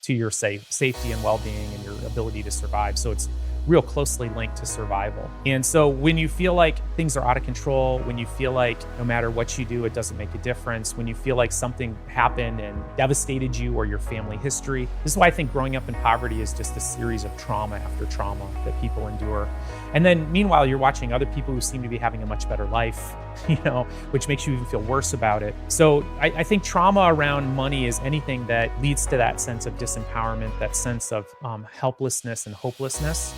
to your safety and well-being and your ability to survive. So it's real closely linked to survival. And so when you feel like things are out of control, when you feel like no matter what you do, it doesn't make a difference, when you feel like something happened and devastated you or your family history, this is why I think growing up in poverty is just a series of trauma after trauma that people endure. And then meanwhile, you're watching other people who seem to be having a much better life, which makes you even feel worse about it. So I think trauma around money is anything that leads to that sense of disempowerment, that sense of helplessness and hopelessness.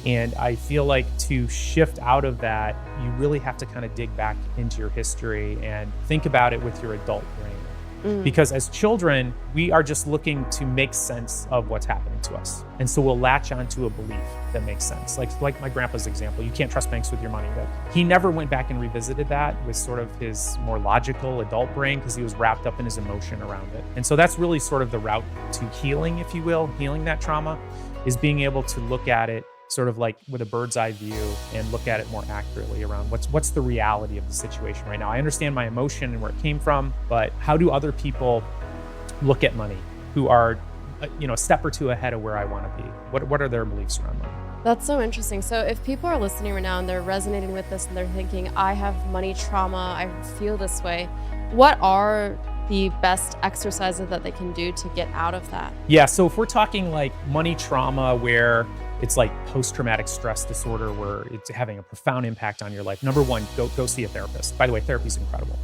And I feel like to shift out of that, you really have to kind of dig back into your history and think about it with your adult brain. Because as children, we are just looking to make sense of what's happening to us. And so we'll latch onto a belief that makes sense. Like my grandpa's example, you can't trust banks with your money. But he never went back and revisited that with sort of his more logical adult brain because he was wrapped up in his emotion around it. And so that's really sort of the route to healing, if you will, healing that trauma, is being able to look at it sort of like with a bird's eye view and look at it more accurately around what's the reality of the situation right now. I understand my emotion and where it came from, but how do other people look at money who are, a step or two ahead of where I want to be? What are their beliefs around money? That's so interesting. So if people are listening right now and they're resonating with this and they're thinking, I have money trauma, I feel this way, what are the best exercises that they can do to get out of that? Yeah, so if we're talking like money trauma where it's like post-traumatic stress disorder where it's having a profound impact on your life, number one, go see a therapist. By the way, therapy is incredible.